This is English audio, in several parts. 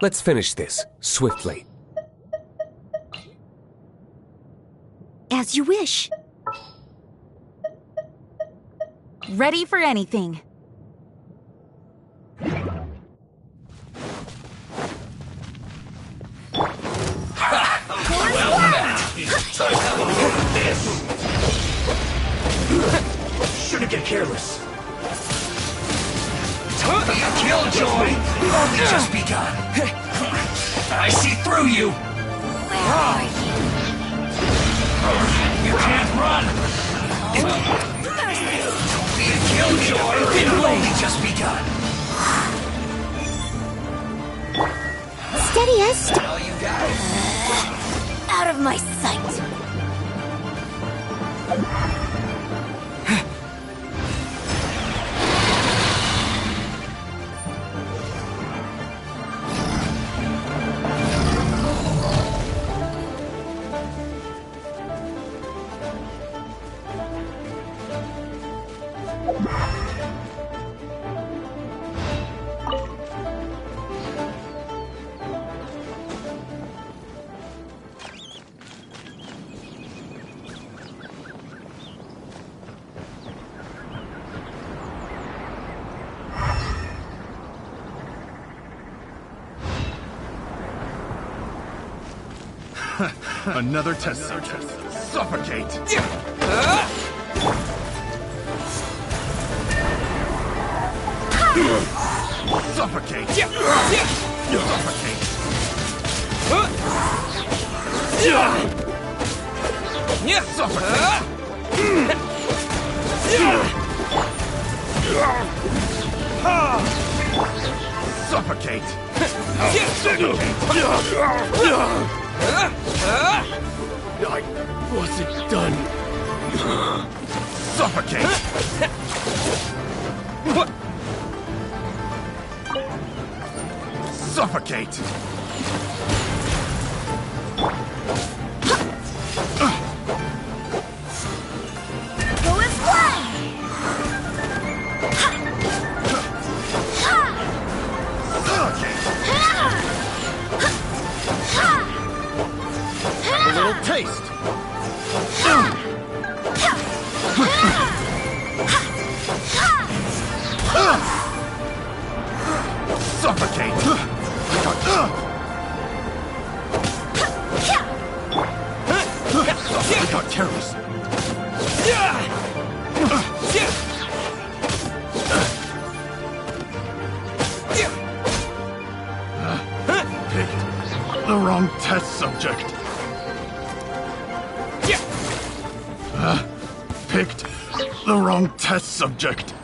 Let's finish this, swiftly. As you wish. Ready for anything. Shouldn't get careless. Don't be a killjoy. We've only just begun. I see through you. Where are you? You can't run. Don't be a killjoy. We've only just begun. prettiest. All you got? Out of my sight. Another test subject. Suffocate! Suffocate! Suffocate! Suffocate! I wasn't done. Suffocate! Suffocate! Go and fly! A little taste. Suffocate! I got careless. Picked the wrong test subject. Picked the wrong test subject.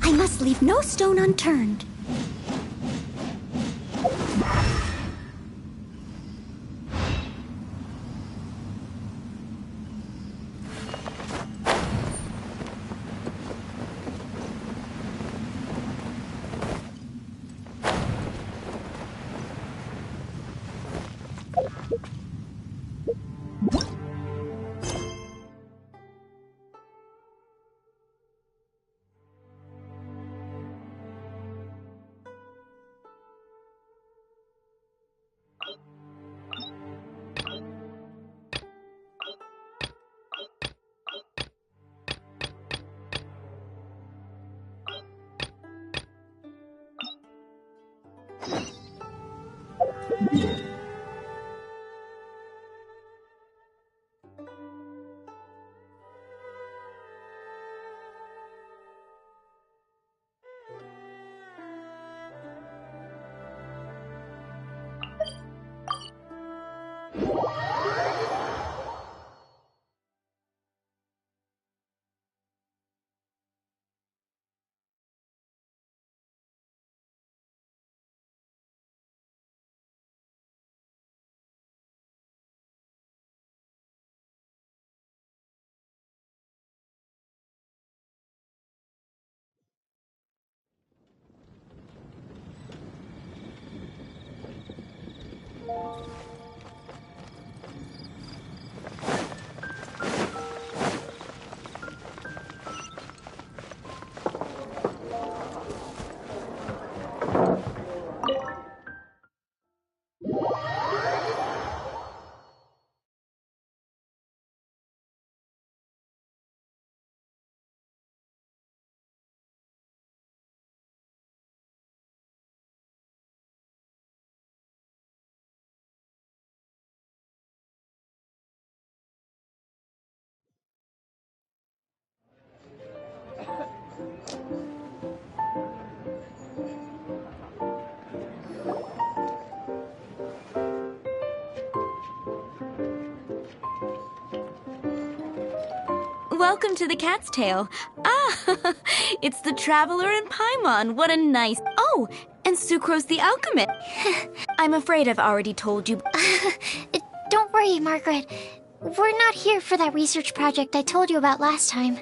I must leave no stone unturned. Welcome to the Cat's Tail. Ah, it's the Traveler and Paimon. What a nice... Oh, and Sucrose the Alchemist. I'm afraid I've already told you. Don't worry, Margaret. We're not here for that research project I told you about last time.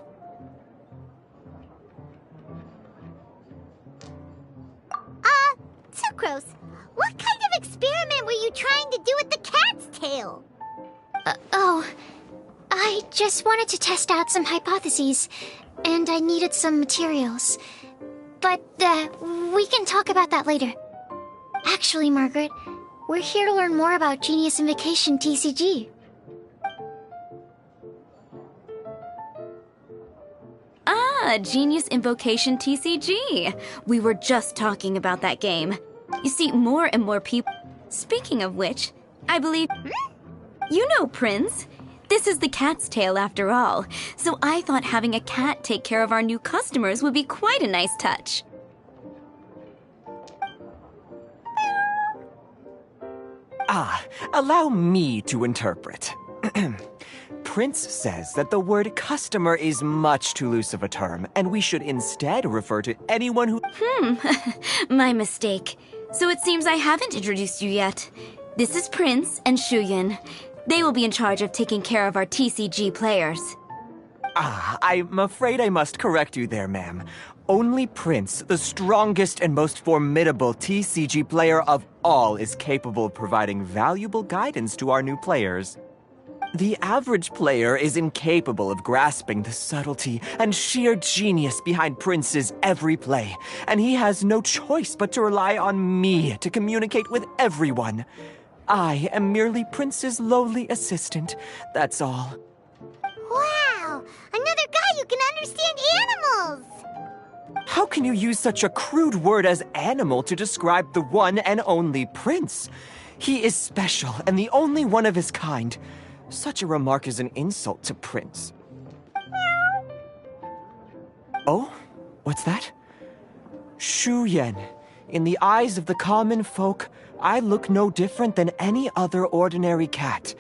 Sucrose, what kind of experiment were you trying to do with the cat's tail? I just wanted to test out some hypotheses, and I needed some materials. But, we can talk about that later. Actually, Margaret, we're here to learn more about Genius Invocation TCG. Ah, Genius Invocation TCG. We were just talking about that game. You see, more and more people... Speaking of which, I believe... You know, Prince. This is the Cat's Tail after all, so I thought having a cat take care of our new customers would be quite a nice touch. Allow me to interpret. Prince says that the word customer is much too loose of a term, and we should instead refer to anyone who... My mistake. So it seems I haven't introduced you yet. This is Prince and Shuyan. They will be in charge of taking care of our TCG players. I'm afraid I must correct you there, ma'am. Only Prince, the strongest and most formidable TCG player of all, is capable of providing valuable guidance to our new players. The average player is incapable of grasping the subtlety and sheer genius behind Prince's every play, and he has no choice but to rely on me to communicate with everyone. I am merely Prince's lowly assistant, that's all. Wow! Another guy who can understand animals! How can you use such a crude word as animal to describe the one and only Prince? He is special and the only one of his kind. Such a remark is an insult to Prince. Oh? What's that? Shuyan. In the eyes of the common folk, I look no different than any other ordinary cat.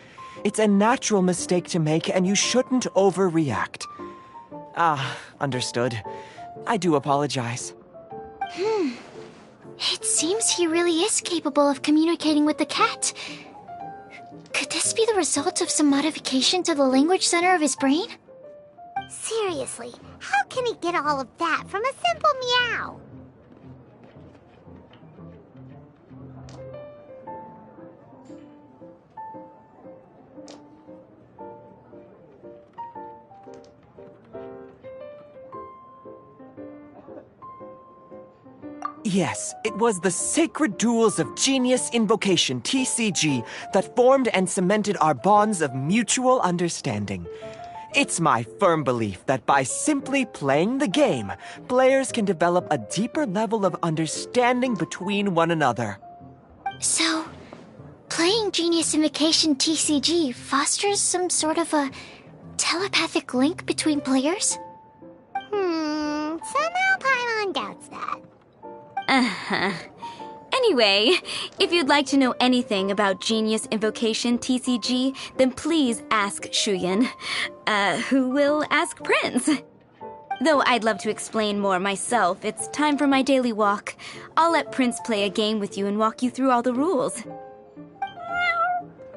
It's a natural mistake to make, and you shouldn't overreact. Understood. I do apologize. It seems he really is capable of communicating with the cat. Could this be the result of some modification to the language center of his brain? Seriously, how can he get all of that from a simple meow? Yes, it was the sacred duels of Genius Invocation, TCG, that formed and cemented our bonds of mutual understanding. It's my firm belief that by simply playing the game, players can develop a deeper level of understanding between one another. So, playing Genius Invocation TCG fosters some sort of a telepathic link between players? Somehow Paimon doubts that. Anyway, if you'd like to know anything about Genius Invocation TCG, then please ask Shuyan, who will ask Prince. Though I'd love to explain more myself, it's time for my daily walk. I'll let Prince play a game with you and walk you through all the rules.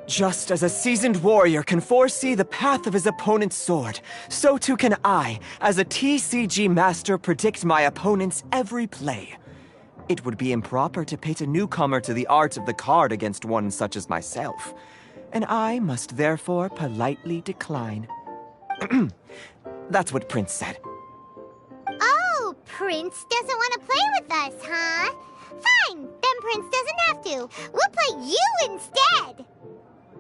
Just as a seasoned warrior can foresee the path of his opponent's sword, so too can I, as a TCG master, predict my opponent's every play. It would be improper to pit a newcomer to the art of the card against one such as myself, and I must therefore politely decline. That's what Prince said. Oh, Prince doesn't want to play with us, huh? Fine, then Prince doesn't have to. We'll play you instead.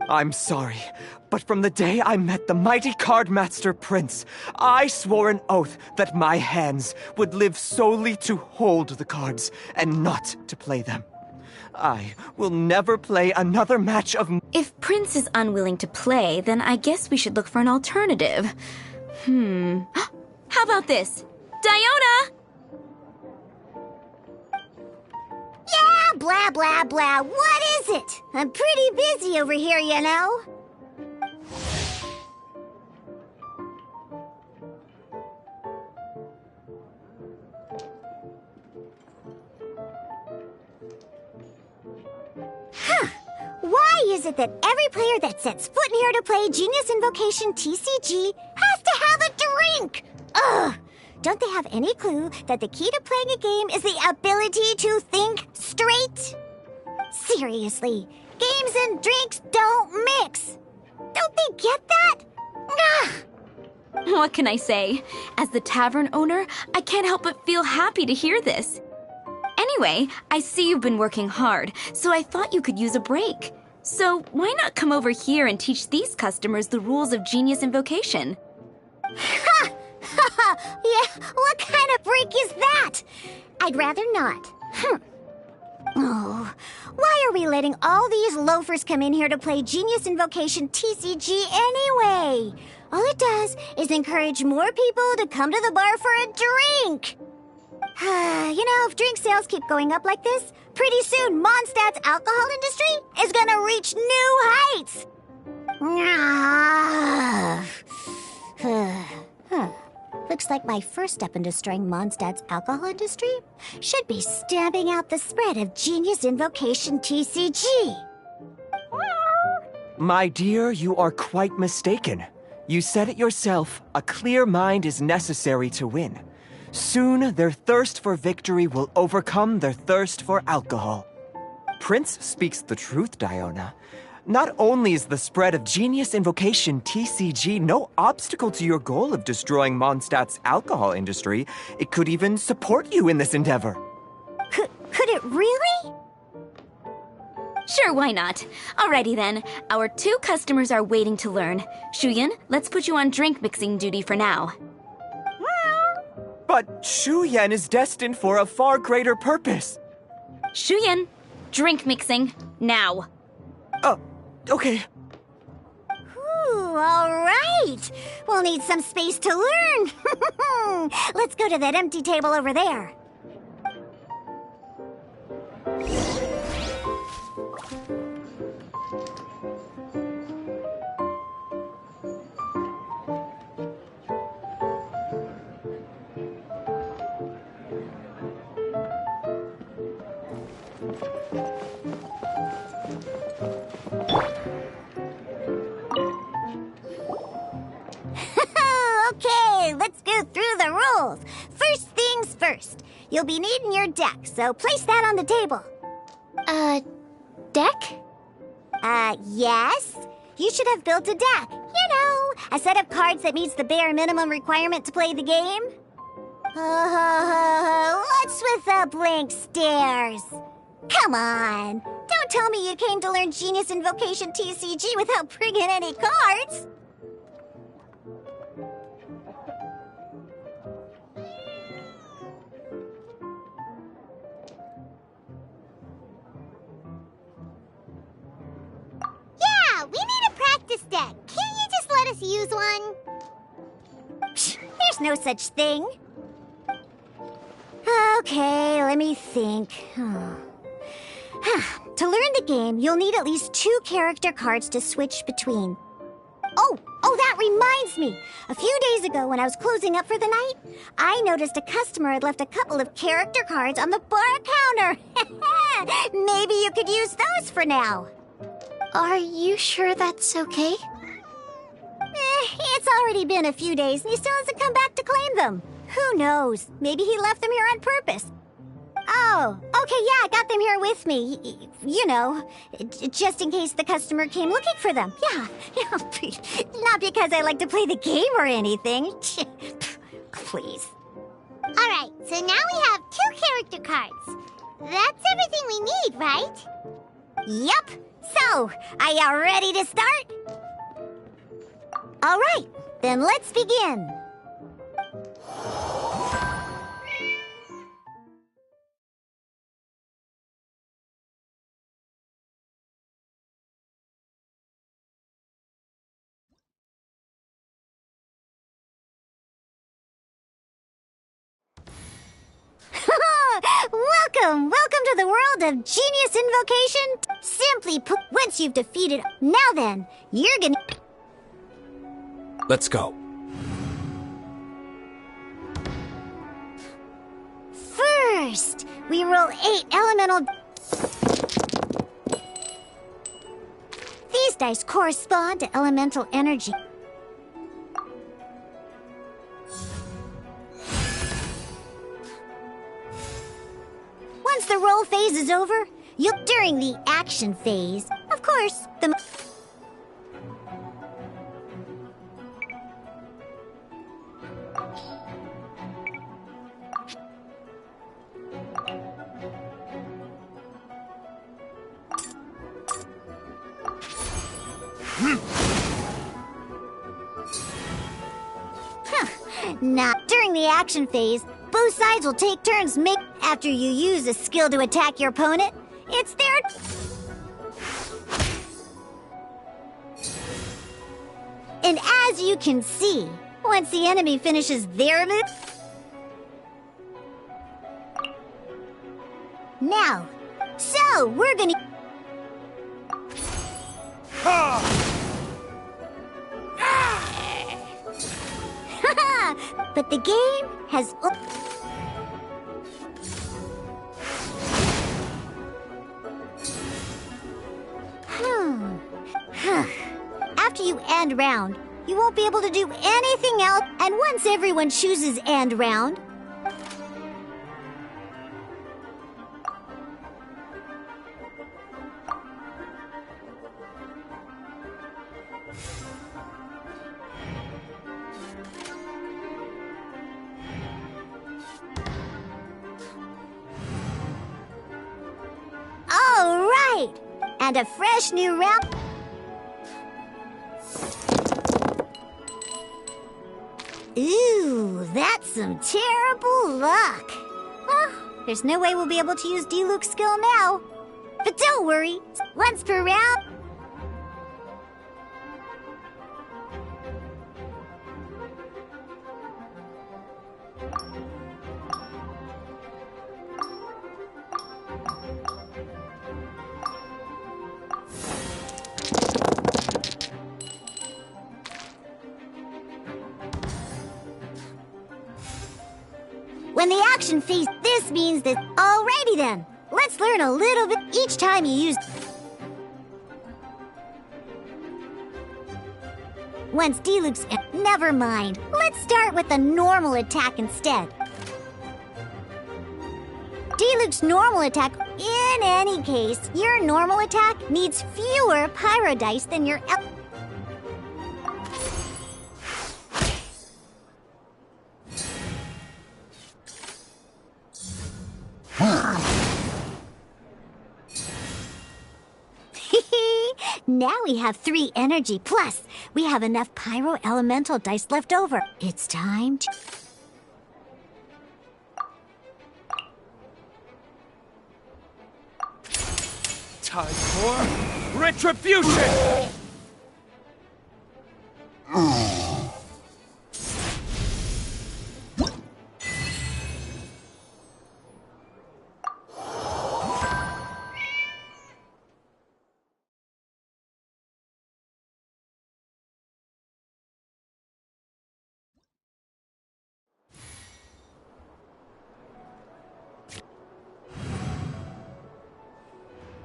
I'm sorry, but from the day I met the mighty card master Prince, I swore an oath that my hands would live solely to hold the cards and not to play them. I will never play another match of... If Prince is unwilling to play, then I guess we should look for an alternative. How about this? Diona! Yeah, blah, blah, blah. What is it? I'm pretty busy over here, you know. Why is it that every player that sets foot in here to play Genius Invocation TCG has to have a drink? Ugh! Don't they have any clue that the key to playing a game is the ability to think straight? Seriously, games and drinks don't mix. Don't they get that? Ugh! What can I say? As the tavern owner, I can't help but feel happy to hear this. Anyway, I see you've been working hard, so I thought you could use a break. So why not come over here and teach these customers the rules of Genius Invocation? Ha! Yeah, what kind of break is that? I'd rather not. Oh, why are we letting all these loafers come in here to play Genius Invocation TCG anyway? All it does is encourage more people to come to the bar for a drink. You know, if drink sales keep going up like this, pretty soon Mondstadt's alcohol industry is gonna reach new heights. Looks like my first step in destroying Mondstadt's alcohol industry should be stamping out the spread of Genius Invocation TCG. My dear, you are quite mistaken. You said it yourself, a clear mind is necessary to win. Soon, their thirst for victory will overcome their thirst for alcohol. Prince speaks the truth, Diona. Not only is the spread of Genius Invocation TCG no obstacle to your goal of destroying Mondstadt's alcohol industry, it could even support you in this endeavor. Could it really? Sure, why not? Alrighty then. Our 2 customers are waiting to learn. Shuyan, let's put you on drink mixing duty for now. But Shuyan is destined for a far greater purpose. Shuyan, drink mixing, now. Okay. Ooh, all right. We'll need some space to learn. Let's go to that empty table over there. Okay, let's go through the rules. First things first. You'll be needing your deck, so place that on the table. Deck? Yes. You should have built a deck. You know, a set of cards that meets the bare minimum requirement to play the game. What's with the blank stares? Come on. Don't tell me you came to learn Genius Invocation TCG without bringing any cards. Yeah, we need a practice deck. Can't you just let us use one? Psh, there's no such thing. Okay, let me think. To learn the game, you'll need at least 2 character cards to switch between. Oh, that reminds me. A few days ago, when I was closing up for the night, I noticed a customer had left a couple of character cards on the bar counter. Maybe you could use those for now. Are you sure that's okay? It's already been a few days and he still hasn't come back to claim them. Who knows? Maybe he left them here on purpose. Oh, okay, yeah, I got them here with me. You know, just in case the customer came looking for them. Yeah, not because I like to play the game or anything. Please. Alright, so now we have 2 character cards. That's everything we need, right? Yup. So, are you ready to start? All right, then let's begin. Welcome to the world of Genius Invocation. Simply put, once you've defeated... Now then, you're gonna... Let's go. First, we roll 8 elemental... These dice correspond to elemental energy. Once the roll phase is over, during the action phase, of course, the... Not during the action phase, both sides will take turns after you use a skill to attack your opponent. It's their... And as you can see, once the enemy finishes their move... Now, so we're gonna... But the game has... After you end round, you won't be able to do anything else. And once everyone chooses end round... All right! And a fresh new round... Ooh, that's some terrible luck. Well, there's no way we'll be able to use D-Luke's skill now. But don't worry, once per round... When the action phase, this means that... Alrighty then, let's learn a little bit each time you use... Once D-Luke's... Never mind, let's start with a normal attack instead. D-Luke's normal attack... In any case, your normal attack needs fewer pyro dice than your... Now we have 3 energy, plus we have enough pyro elemental dice left over. It's time to... Time for retribution!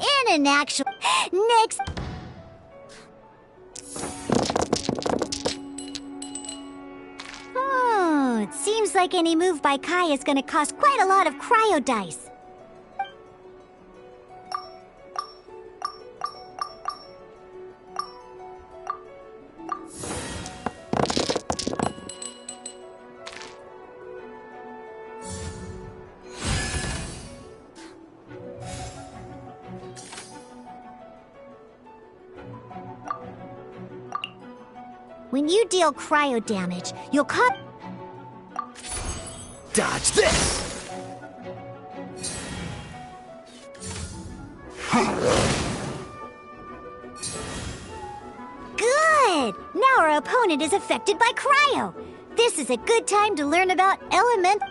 In an actual... Next... Oh, it seems like any move by Kai is gonna cost quite a lot of cryo dice. When you deal cryo damage, you'll cut. Dodge this! Good! Now our opponent is affected by cryo. This is a good time to learn about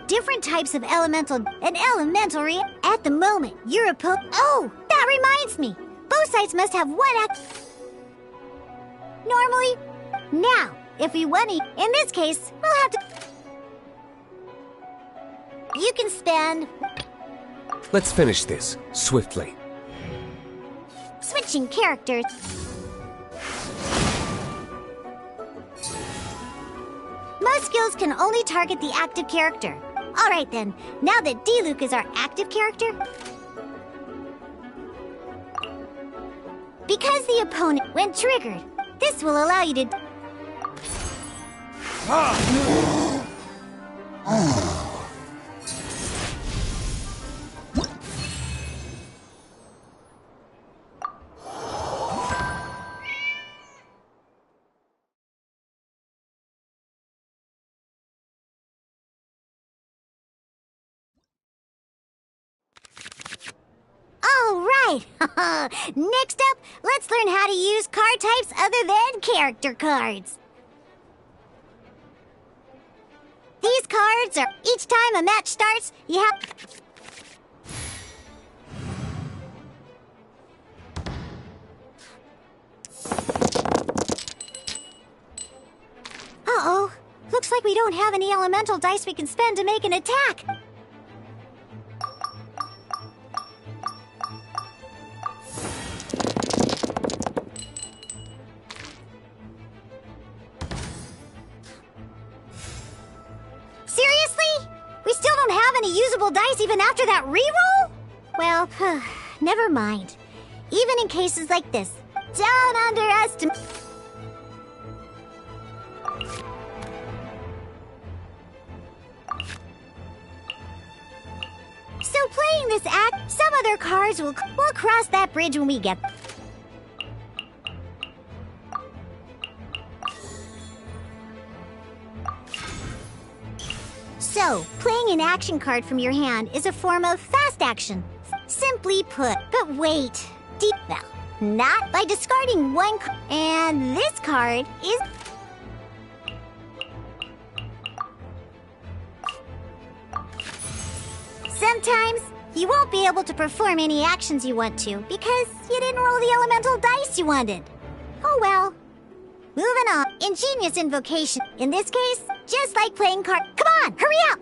different types of elemental and elementary. At the moment, your opponent. Oh, that reminds me. Both sides must have one act. Normally, now, if we want to, in this case, we'll have to. You can spend. Let's finish this swiftly. Switching characters. Most skills can only target the active character. Alright then, now that Diluc is our active character, because the opponent, when triggered, this will allow you to... All right! Next up, let's learn how to use card types other than character cards. These cards are, each time a match starts, you have... Uh-oh. Looks like we don't have any elemental dice we can spend to make an attack. Seriously? We still don't have any usable dice even after that reroll? Well, never mind. Even in cases like this, don't underestimate... So playing this act, some other cards we'll cross that bridge when we get... So, playing an action card from your hand is a form of fast action. Simply put. But wait. Well, not by discarding one card. And this card is... Sometimes, you won't be able to perform any actions you want to because you didn't roll the elemental dice you wanted. Oh well. Moving on. Ingenious invocation. In this case, just like playing card. Come on, hurry up!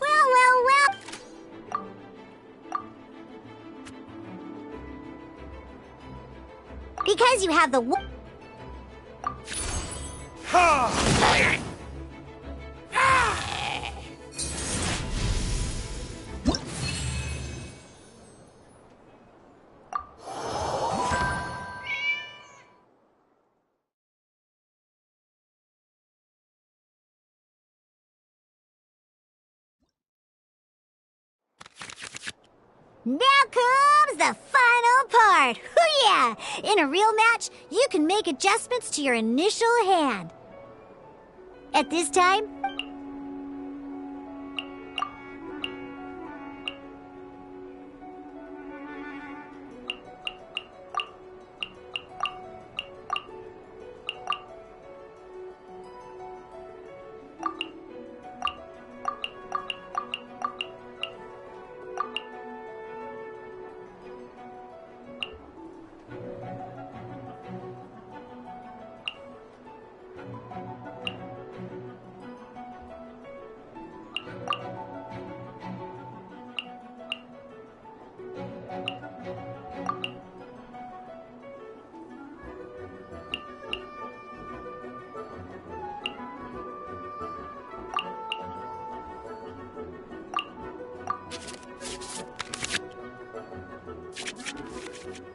Well. Because you have the... Now comes the final part! Hoo yeah! In a real match, you can make adjustments to your initial hand. At this time,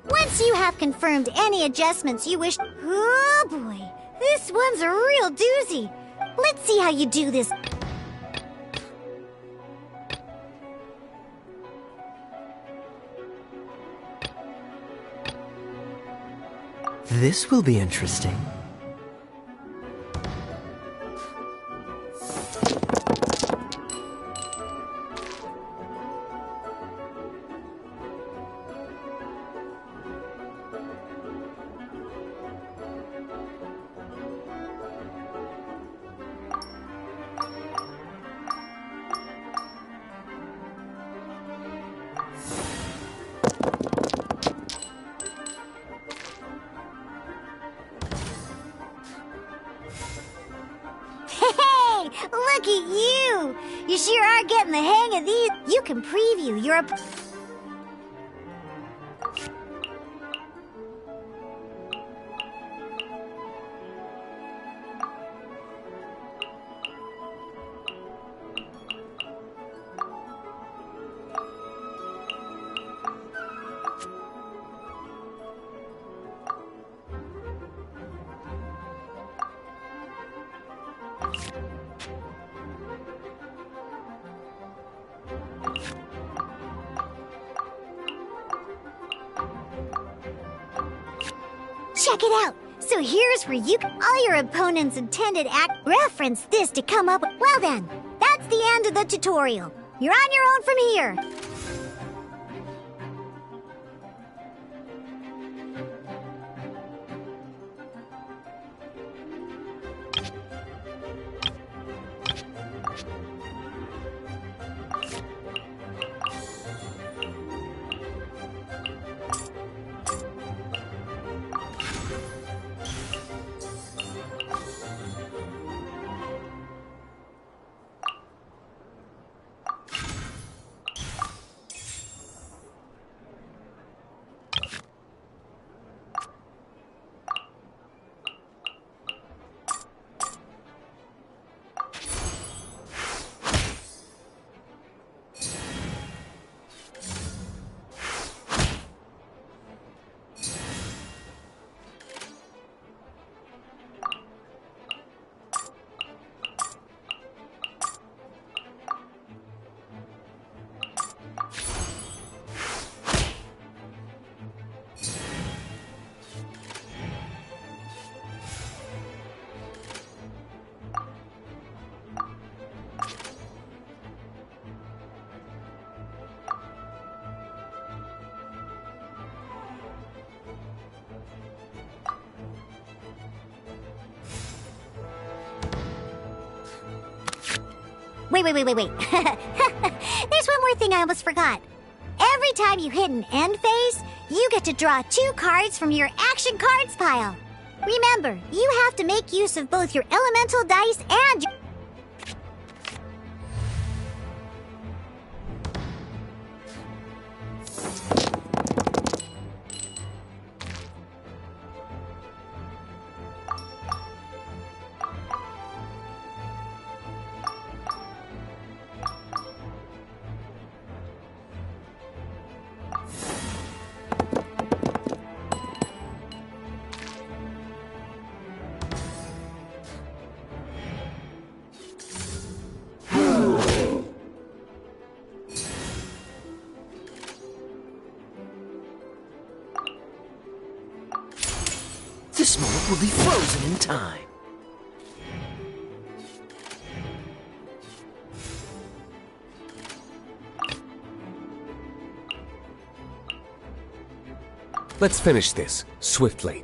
once you have confirmed any adjustments you wish... Oh boy, this one's a real doozy. Let's see how you do this. This will be interesting. Hey, look at you! You sure are getting the hang of these. You can preview your... Check it out! So here's where all your opponent's intended act reference this to come up with. Well then, that's the end of the tutorial. You're on your own from here. Wait. There's one more thing I almost forgot. Every time you hit an end phase, you get to draw 2 cards from your action cards pile. Remember, you have to make use of both your elemental dice and your... This moment will be frozen in time. Let's finish this swiftly.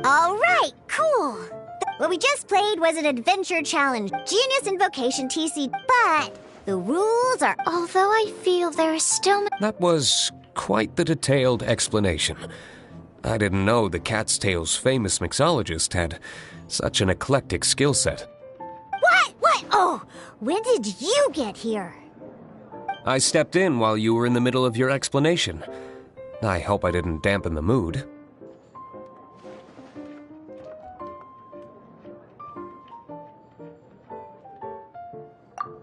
All right, cool. What we just played was an adventure challenge, Genius Invocation TC, but the rules are... Although I feel there are still... That was quite the detailed explanation. I didn't know the Cat's Tail's famous mixologist had such an eclectic skill set. What? Oh, when did you get here? I stepped in while you were in the middle of your explanation. I hope I didn't dampen the mood.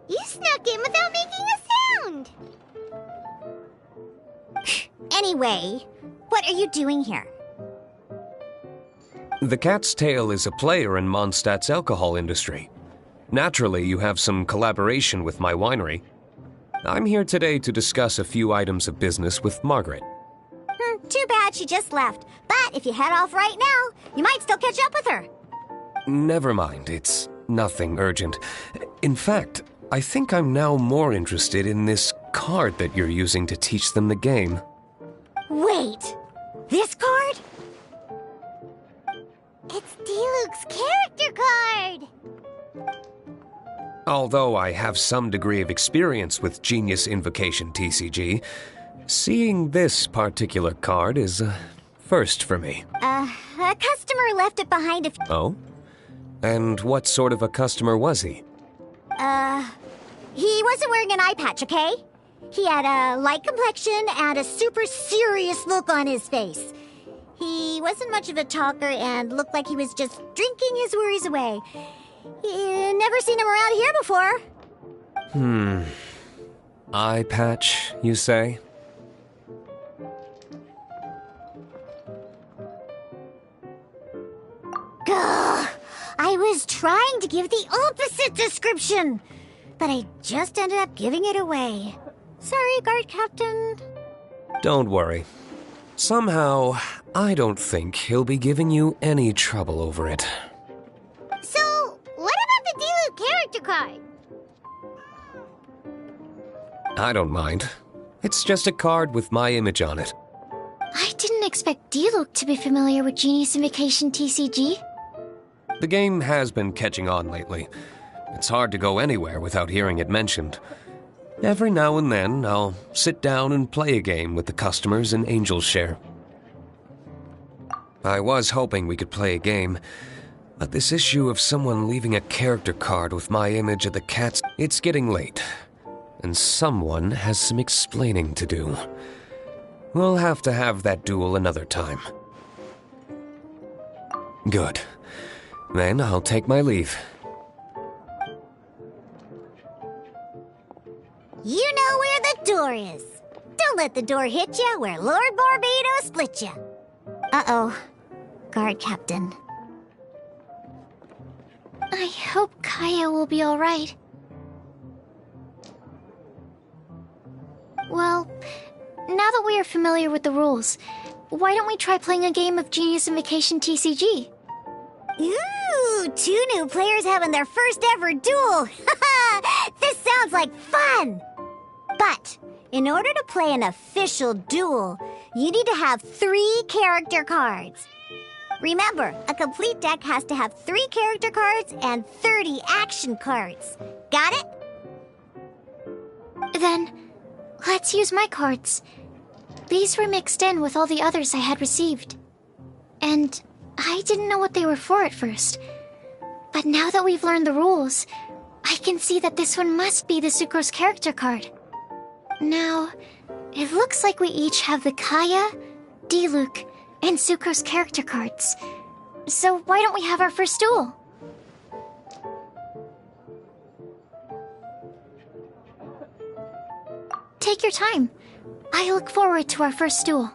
You snuck in without making a sound! Anyway, what are you doing here? The Cat's Tail is a player in Mondstadt's alcohol industry. Naturally, you have some collaboration with my winery. I'm here today to discuss a few items of business with Margaret. Too bad she just left. But if you head off right now, you might still catch up with her. Never mind, it's nothing urgent. In fact, I think I'm now more interested in this card that you're using to teach them the game. Wait, this card? It's Diluc's character card! Although I have some degree of experience with Genius Invocation TCG, seeing this particular card is a first for me. A customer left it behind a... Oh? And what sort of a customer was he? He wasn't wearing an eye patch, okay? He had a light complexion and a super serious look on his face. He wasn't much of a talker and looked like he was just drinking his worries away. Never seen him around here before. Eye patch, you say? Gah! I was trying to give the opposite description, but I just ended up giving it away. Sorry, guard captain. Don't worry. Somehow, I don't think he'll be giving you any trouble over it. So, what about the Diluc character card? I don't mind. It's just a card with my image on it. I didn't expect Diluc to be familiar with Genius Invocation TCG. The game has been catching on lately. It's hard to go anywhere without hearing it mentioned. Every now and then, I'll sit down and play a game with the customers in Angel's Share. I was hoping we could play a game, but this issue of someone leaving a character card with my image of the cats, it's getting late, and someone has some explaining to do. We'll have to have that duel another time. Good. Then I'll take my leave. You know where the door is. Don't let the door hit you where Lord Barbados split you. Uh-oh. Guard captain. I hope Kaya will be alright. Well, now that we are familiar with the rules, why don't we try playing a game of Genius Invocation TCG? Ooh, 2 new players having their first ever duel. This sounds like fun! But, in order to play an official duel, you need to have 3 character cards. Remember, a complete deck has to have 3 character cards and 30 action cards. Got it? Then, let's use my cards. These were mixed in with all the others I had received. And I didn't know what they were for at first. But now that we've learned the rules, I can see that this one must be the Sucrose character card. Now, it looks like we each have the Kaya, Diluc, and Sucrose character cards. So why don't we have our first duel? Take your time. I look forward to our first duel.